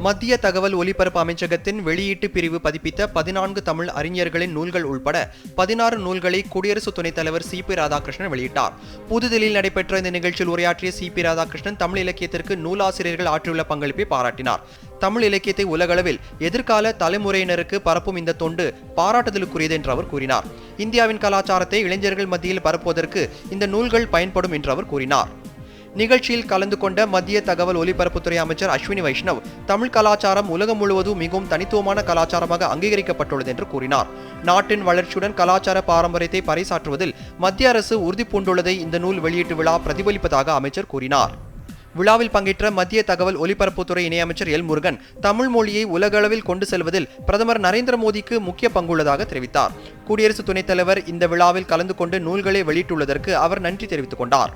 மத்திய தகவல் ஒலிபரப்பு அமைச்சகத்தின் வெளியீட்டு பிரிவு பதிப்பித்த 14 தமிழ் அறிஞர்களின் நூல்கள் உட்பட 16 நூல்களை குடியரசு துணைத் தலைவர் சி.பி. ராதாகிருஷ்ணன் வெளியிட்டார். புதுதில்லியில் நடைபெற்ற இந்த நிகழ்ச்சியில் உரையாற்றிய சி.பி. ராதாகிருஷ்ணன் தமிழ் இலக்கியத்திற்கு நூலாசிரியர்கள் ஆற்றியுள்ள பங்களிப்பை பாராட்டினார். தமிழ் இலக்கியத்தை உலகளவில் எதிர்கால தலைமுறையினருக்கு பரப்பும் இந்த தொண்டு பாராட்டுதலுக்குரியது என்று அவர் கூறினார். இந்தியாவின் கலாச்சாரத்தை இளைஞர்கள் மத்தியில் பரப்புவதற்கு இந்த நூல்கள் பயன்படும் என்று அவர் கூறினார். நிகழ்ச்சியில் கலந்து கொண்ட மத்திய தகவல் ஒலிபரப்புத்துறை அமைச்சர் அஸ்வினி வைஷ்ணவ் தமிழ் கலாச்சாரம் உலகம் முழுவதும் மிகவும் தனித்துவமான கலாச்சாரமாக அங்கீகரிக்கப்பட்டுள்ளது என்று கூறினார். நாட்டின் வளர்ச்சியுடன் கலாச்சார பாரம்பரியத்தை பறைசாற்றுவதில் மத்திய அரசு உறுதி பூண்டுள்ளதை இந்த நூல் வெளியீட்டு விழா பிரதிபலிப்பதாக அமைச்சர் கூறினார். விழாவில் பங்கேற்ற மத்திய தகவல் ஒலிபரப்புத்துறை இணையமைச்சர் எல் முருகன் தமிழ் மொழியை உலகளவில் கொண்டு செல்வதில் பிரதமர் நரேந்திர மோடிக்கு முக்கிய பங்குள்ளதாக தெரிவித்தார். குடியரசு துணைத் தலைவர் இந்த விழாவில் கலந்து கொண்டு நூல்களை வெளியிட்டுள்ளதற்கு அவர் நன்றி தெரிவித்துக் கொண்டார்.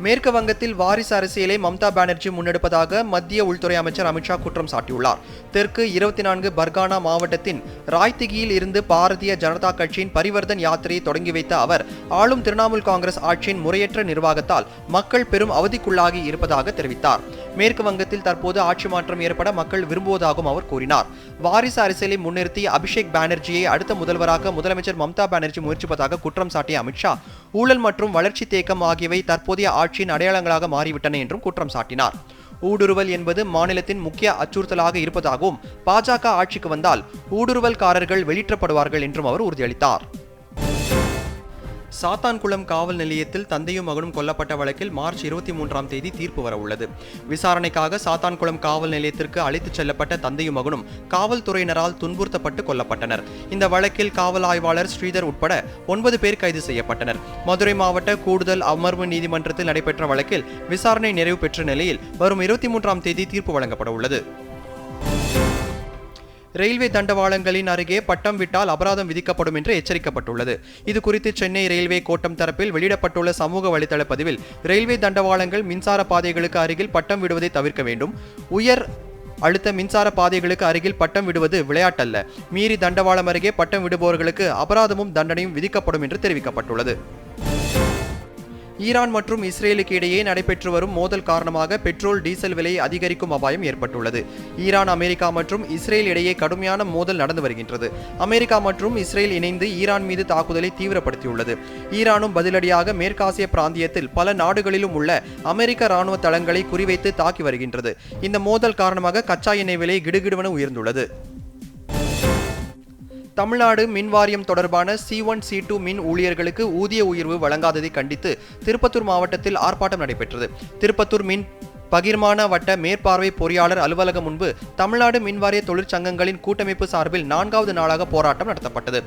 மேற்கு வங்கத்தில் வாரிசு அரசியலை மம்தா பானர்ஜி முன்னெடுப்பதாக மத்திய உள்துறை அமைச்சர் அமித்ஷா குற்றம் சாட்டியுள்ளார். தெற்கு 24 பர்கானா மாவட்டத்தின் ராய்திகியில் இருந்து பாரதிய ஜனதா கட்சியின் பரிவர்த்தன் யாத்திரையை தொடங்கி வைத்த அவர் ஆளும் திரிணாமுல் காங்கிரஸ் ஆட்சியின் முறையற்ற நிர்வாகத்தால் மக்கள் பெரும் அவதிக்குள்ளாகி இருப்பதாக தெரிவித்தார். மேற்கு வங்கத்தில் தற்போது ஆட்சி மாற்றம் ஏற்பட மக்கள் விரும்புவதாகவும் அவர் கூறினார். வாரிசு அரசியலை முன்னிறுத்தி அபிஷேக் பானர்ஜியை அடுத்த முதல்வராக முதலமைச்சர் மம்தா பானர்ஜி முயற்சிப்பதாக குற்றம் சாட்டிய அமித்ஷா ஊழல் மற்றும் வளர்ச்சி தேக்கம் ஆகியவை தற்போதைய ஆட்சியின் அடையாளங்களாக மாறிவிட்டன என்றும் குற்றம் சாட்டினார். ஊடுருவல் என்பது மாநிலத்தின் முக்கிய அச்சுறுத்தலாக இருப்பதாகவும் பாஜக ஆட்சிக்கு வந்தால் ஊடுருவல்காரர்கள் வெளியேற்றப்படுவார்கள் என்றும் அவர் உறுதியளித்தார். சாத்தான்குளம் காவல் நிலையத்தில் தந்தையும் மகனும் கொல்லப்பட்ட வழக்கில் மார்ச் 23ஆம் தேதி தீர்ப்பு வர உள்ளது. விசாரணைக்காக சாத்தான்குளம் காவல் நிலையத்திற்கு அழைத்துச் செல்லப்பட்ட தந்தையும் மகனும் காவல்துறையினரால் துன்புறுத்தப்பட்டு கொல்லப்பட்டனர். இந்த வழக்கில் காவல் ஆய்வாளர் ஸ்ரீதர் உட்பட 9 பேர் கைது செய்யப்பட்டனர். மதுரை மாவட்ட கூடுதல் அமர்வு நீதிமன்றத்தில் நடைபெற்ற வழக்கில் விசாரணை நிறைவு பெற்ற நிலையில் வரும் 23ஆம் தேதி தீர்ப்பு வழங்கப்பட உள்ளது. ரயில்வே தண்டவாளங்களின் அருகே பட்டம் விட்டால் அபராதம் விதிக்கப்படும் என்று எச்சரிக்கப்பட்டுள்ளது. இதுகுறித்து சென்னை ரயில்வே கோட்டம் தரப்பில் வெளியிடப்பட்டுள்ள சமூக வலைதள பதிவில் ரயில்வே தண்டவாளங்கள் மின்சார பாதைகளுக்கு அருகில் பட்டம் விடுவதை தவிர்க்க வேண்டும். உயர் அழுத்த மின்சார பாதைகளுக்கு அருகில் பட்டம் விடுவது விளையாட்டல்ல. மீறி தண்டவாளம் அருகே பட்டம் விடுபவர்களுக்கு அபராதமும் தண்டனையும் விதிக்கப்படும் என்று தெரிவிக்கப்பட்டுள்ளது. ஈரான் மற்றும் இஸ்ரேலுக்கு இடையே நடைபெற்று வரும் மோதல் காரணமாக பெட்ரோல் டீசல் விலை அதிகரிக்கும் அபாயம் ஏற்பட்டுள்ளது. ஈரான், அமெரிக்கா மற்றும் இஸ்ரேல் இடையே கடுமையான மோதல் நடந்து வருகின்றது. அமெரிக்கா மற்றும் இஸ்ரேல் இணைந்து ஈரான் மீது தாக்குதலை தீவிரப்படுத்தியுள்ளது. ஈரானும் பதிலடியாக மேற்காசிய பிராந்தியத்தில் பல நாடுகளிலும் உள்ள அமெரிக்க ராணுவ தளங்களை குறிவைத்து தாக்கி வருகின்றது. இந்த மோதல் காரணமாக கச்சா எண்ணெய் விலை கிடுகிடுவென உயர்ந்துள்ளது. தமிழ்நாடு மின் வாரியம் தொடர்பான C1, C2 மின் ஊழியர்களுக்கு ஊதிய உயர்வு வழங்காததை கண்டித்து திருப்பத்தூர் மாவட்டத்தில் ஆர்ப்பாட்டம் நடைபெற்றது. திருப்பத்தூர் மின் பகிர்மான வட்ட மேற்பார்வை பொறியாளர் அலுவலகம் முன்பு தமிழ்நாடு மின்வாரிய தொழிற்சங்கங்களின் கூட்டமைப்பு சார்பில் 4வது நாளாக போராட்டம் நடத்தப்பட்டது.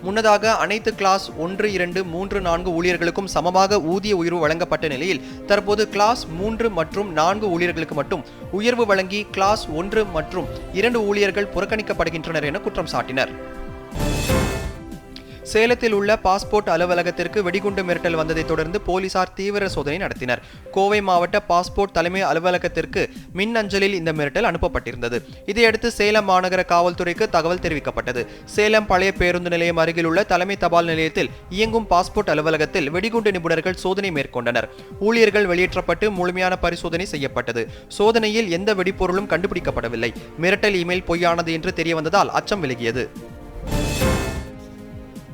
முன்னதாக அனைத்து கிளாஸ் 1, 2, 3, 4 ஊழியர்களுக்கும் சமமாக ஊதிய உயர்வு வழங்கப்பட்ட நிலையில் தற்போது கிளாஸ் 3 மற்றும் 4 ஊழியர்களுக்கு மட்டும் உயர்வு வழங்கி கிளாஸ் 1 மற்றும் 2 ஊழியர்கள் புறக்கணிக்கப்படுகின்றனர் என குற்றம் சாட்டினர். சேலத்தில் உள்ள பாஸ்போர்ட் அலுவலகத்திற்கு வெடிகுண்டு மிரட்டல் வந்ததை தொடர்ந்து போலீசார் தீவிர சோதனை நடத்தினர். கோவை மாவட்ட பாஸ்போர்ட் தலைமை அலுவலகத்திற்கு மின் அஞ்சலில் இந்த மிரட்டல் அனுப்பப்பட்டிருந்தது. இதையடுத்து சேலம் மாநகர காவல்துறைக்கு தகவல் தெரிவிக்கப்பட்டது. சேலம் பழைய பேருந்து நிலையம் அருகில் உள்ள தலைமை தபால் நிலையத்தில் இயங்கும் பாஸ்போர்ட் அலுவலகத்தில் வெடிகுண்டு நிபுணர்கள் சோதனை மேற்கொண்டனர். ஊழியர்கள் வெளியேற்றப்பட்டு முழுமையான பரிசோதனை செய்யப்பட்டது. சோதனையில் எந்த வெடிப்பொருளும் கண்டுபிடிக்கப்படவில்லை. மிரட்டல் இமெயில் பொய்யானது என்று தெரியவந்ததால் அச்சம் விலகியது.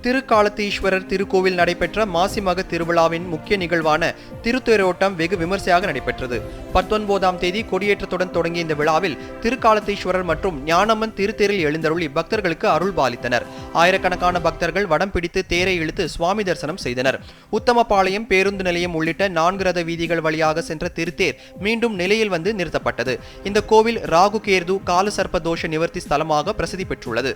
திருக்காலத்தீஸ்வரர் திருக்கோவில் நடைபெற்ற மாசிமக திருவிழாவின் முக்கிய நிகழ்வான திருத்தேரோட்டம் வெகு விமர்சையாக நடைபெற்றது. 19ஆம் தேதி கொடியேற்றத்துடன் தொடங்கிய இந்த விழாவில் திருக்காலத்தீஸ்வரர் மற்றும் ஞானம்மன் திருத்தேரில் எழுந்தருளி பக்தர்களுக்கு அருள் பாலித்தனர். ஆயிரக்கணக்கான பக்தர்கள் வடம் பிடித்து தேரை இழுத்து சுவாமி தரிசனம் செய்தனர். உத்தமபாளையம் பேருந்து நிலையம் உள்ளிட்ட 4 ரத வீதிகள் வழியாக சென்ற திருத்தேர் மீண்டும் நிலையில் வந்து நிறுத்தப்பட்டது. இந்த கோவில் ராகு கேது காலசர்ப்ப தோஷ நிவர்த்தி ஸ்தலமாக பிரசித்தி பெற்றுள்ளது.